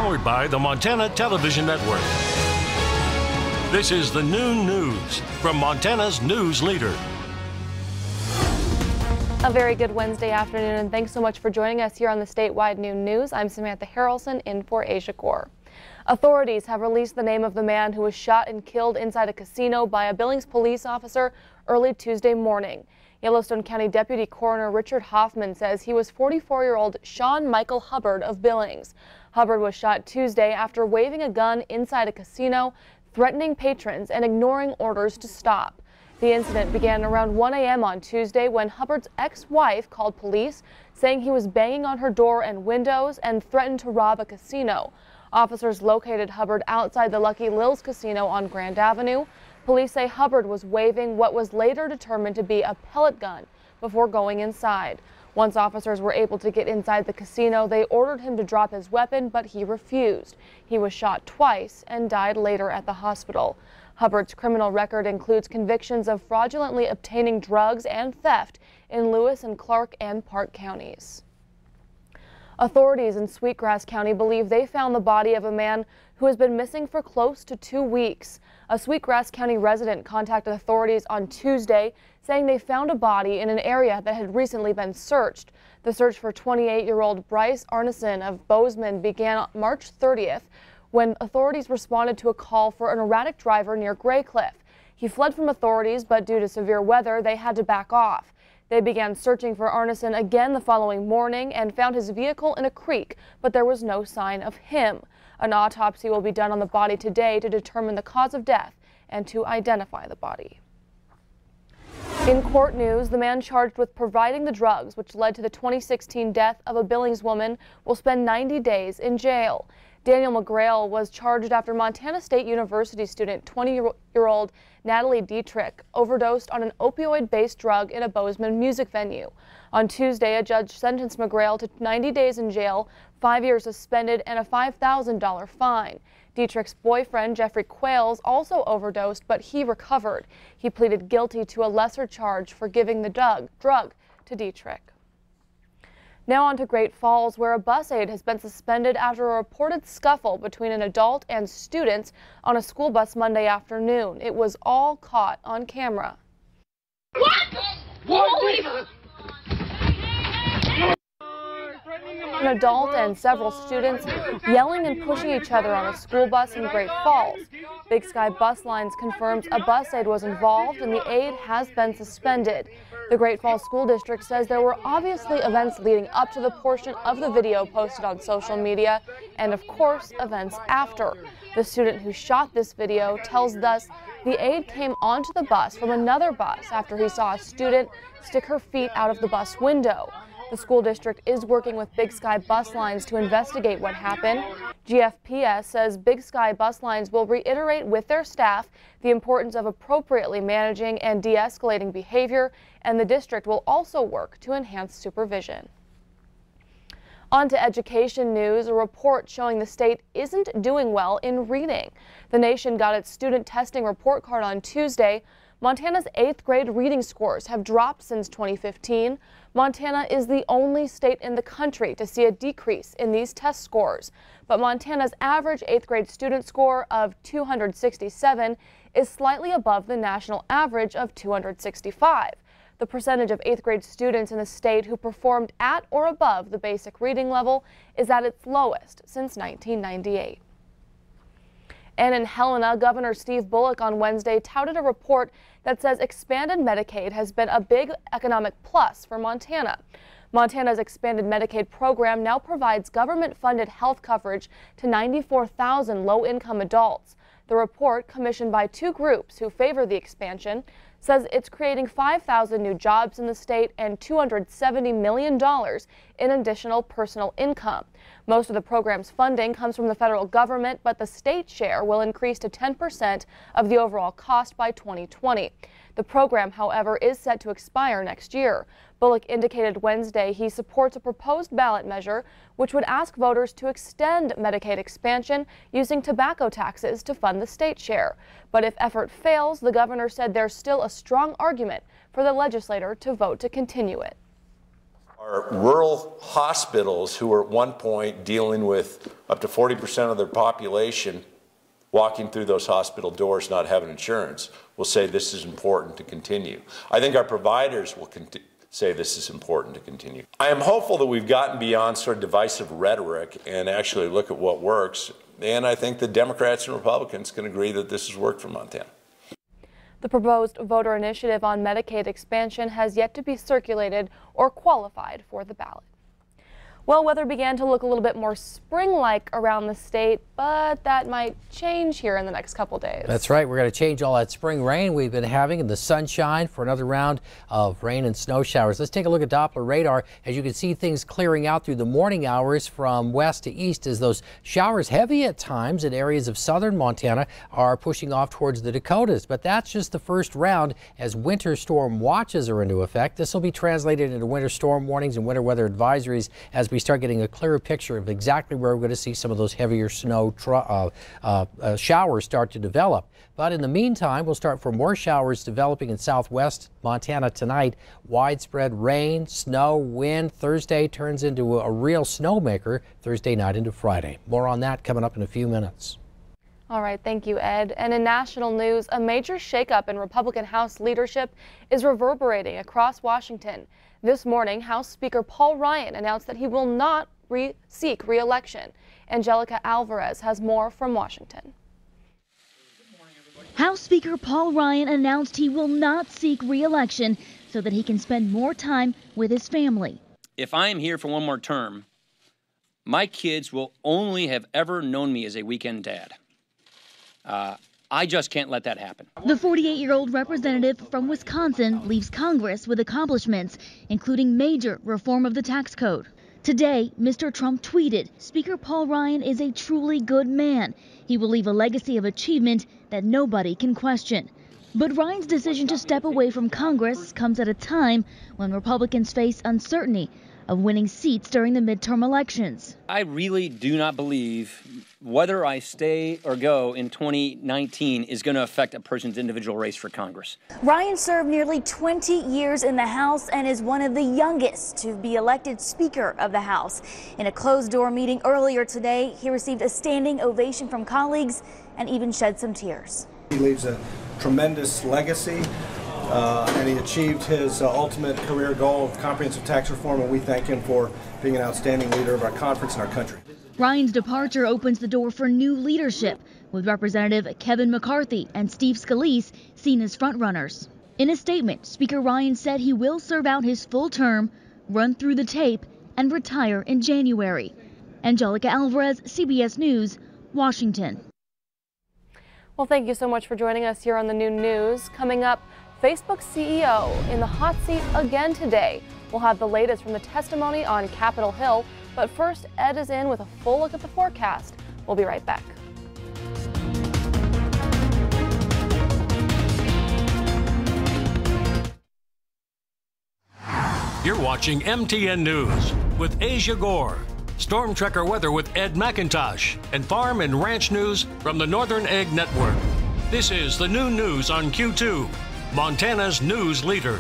Powered by the Montana Television Network. This is the Noon News from Montana's news leader. A very good Wednesday afternoon, and thanks so much for joining us here on the statewide Noon News. I'm Samantha Harrelson in for Asia Core. Authorities have released the name of the man who was shot and killed inside a casino by a Billings police officer early Tuesday morning. Yellowstone County Deputy Coroner Richard Hoffman says he was 44-year-old Sean Michael Hubbard of Billings. Hubbard was shot Tuesday after waving a gun inside a casino, threatening patrons and ignoring orders to stop. The incident began around 1 a.m. on Tuesday when Hubbard's ex-wife called police, saying he was banging on her door and windows and threatened to rob a casino. Officers located Hubbard outside the Lucky Lil's Casino on Grand Avenue. Police say Hubbard was waving what was later determined to be a pellet gun before going inside. Once officers were able to get inside the casino, they ordered him to drop his weapon, but he refused. He was shot twice and died later at the hospital. Hubbard's criminal record includes convictions of fraudulently obtaining drugs and theft in Lewis and Clark and Park counties. Authorities in Sweetgrass County believe they found the body of a man who has been missing for close to 2 weeks. A Sweetgrass County resident contacted authorities on Tuesday saying they found a body in an area that had recently been searched. The search for 28-year-old Bryce Arneson of Bozeman began March 30th when authorities responded to a call for an erratic driver near Graycliff. He fled from authorities, but due to severe weather, they had to back off. They began searching for Arneson again the following morning and found his vehicle in a creek, but there was no sign of him. An autopsy will be done on the body today to determine the cause of death and to identify the body. In court news, the man charged with providing the drugs which led to the 2016 death of a Billings woman will spend 90 days in jail. Daniel McGrail was charged after Montana State University student 20-year-old Natalie Dietrich overdosed on an opioid-based drug in a Bozeman music venue. On Tuesday, a judge sentenced McGrail to 90 days in jail, 5 years suspended, and a $5,000 fine. Dietrich's boyfriend, Jeffrey Quayles, also overdosed, but he recovered. He pleaded guilty to a lesser charge for giving the drug to Dietrich. Now on to Great Falls, where a bus aide has been suspended after a reported scuffle between an adult and students on a school bus Monday afternoon. It was all caught on camera. What? An adult and several students yelling and pushing each other on a school bus in Great Falls. Big Sky Bus Lines confirms a bus aide was involved and the aide has been suspended. The Great Falls School District says there were obviously events leading up to the portion of the video posted on social media and, of course, events after. The student who shot this video tells us the aide came onto the bus from another bus after he saw a student stick her feet out of the bus window. The school district is working with Big Sky Bus Lines to investigate what happened. GFPS says Big Sky Bus Lines will reiterate with their staff the importance of appropriately managing and de-escalating behavior, and the district will also work to enhance supervision. On to education news, a report showing the state isn't doing well in reading. The nation got its student testing report card on Tuesday. Montana's 8th grade reading scores have dropped since 2015. Montana is the only state in the country to see a decrease in these test scores. But Montana's average 8th grade student score of 267 is slightly above the national average of 265. The percentage of 8th grade students in the state who performed at or above the basic reading level is at its lowest since 1998. And in Helena, Governor Steve Bullock on Wednesday touted a report that says expanded Medicaid has been a big economic plus for Montana. Montana's expanded Medicaid program now provides government-funded health coverage to 94,000 low-income adults. The report, commissioned by two groups who favor the expansion, says it's creating 5,000 new jobs in the state and $270 million in additional personal income. Most of the program's funding comes from the federal government, but the state share will increase to 10% of the overall cost by 2020. The program, however, is set to expire next year. Bullock indicated Wednesday he supports a proposed ballot measure which would ask voters to extend Medicaid expansion using tobacco taxes to fund the state share. But if effort fails, the governor said there's still a strong argument for the legislature to vote to continue it. Our rural hospitals, who were at one point dealing with up to 40% of their population walking through those hospital doors not having insurance, will say this is important to continue. I think our providers will say this is important to continue. I am hopeful that we've gotten beyond sort of divisive rhetoric and actually look at what works, and I think the Democrats and Republicans can agree that this has worked for Montana. The proposed voter initiative on Medicaid expansion has yet to be circulated or qualified for the ballot. Well, weather began to look a little bit more spring-like around the state, but that might change here in the next couple days. That's right. We're going to change all that spring rain we've been having in the sunshine for another round of rain and snow showers. Let's take a look at Doppler radar. As you can see, things clearing out through the morning hours from west to east as those showers, heavy at times in areas of southern Montana, are pushing off towards the Dakotas. But that's just the first round as winter storm watches are into effect. This will be translated into winter storm warnings and winter weather advisories as we start getting a clearer picture of exactly where we're going to see some of those heavier snow showers start to develop. But in the meantime, we'll start for more showers developing in southwest Montana tonight. Widespread rain, snow, wind. Thursday turns into a real snowmaker Thursday night into Friday. More on that coming up in a few minutes. All right, thank you, Ed. And in national news, a major shakeup in Republican House leadership is reverberating across Washington. This morning, House Speaker Paul Ryan announced that he will not seek re-election. Angelica Alvarez has more from Washington. House Speaker Paul Ryan announced he will not seek re-election so that he can spend more time with his family. If I am here for one more term, my kids will only have ever known me as a weekend dad. I just can't let that happen. The 48-year-old representative from Wisconsin leaves Congress with accomplishments, including major reform of the tax code. Today, Mr. Trump tweeted, Speaker Paul Ryan is a truly good man. He will leave a legacy of achievement that nobody can question. But Ryan's decision to step away from Congress comes at a time when Republicans face uncertainty of winning seats during the midterm elections. I really do not believe whether I stay or go in 2019 is going to affect a person's individual race for Congress. Ryan served nearly 20 years in the House and is one of the youngest to be elected Speaker of the House. In a closed-door meeting earlier today, he received a standing ovation from colleagues and even shed some tears. He leaves a tremendous legacy. And he achieved his ultimate career goal of comprehensive tax reform, and we thank him for being an outstanding leader of our conference and our country. Ryan's departure opens the door for new leadership, with Representative Kevin McCarthy and Steve Scalise seen as frontrunners. In a statement, Speaker Ryan said he will serve out his full term, run through the tape, and retire in January. Angelica Alvarez, CBS News, Washington. Well, thank you so much for joining us here on the Noon News. Coming up, Facebook's CEO in the hot seat again today. We'll have the latest from the testimony on Capitol Hill, but first, Ed is in with a full look at the forecast. We'll be right back. You're watching MTN News with Asia Gore, Storm Tracker weather with Ed McIntosh, and farm and ranch news from the Northern Egg Network. This is the Noon News on Q2. Montana's news leader.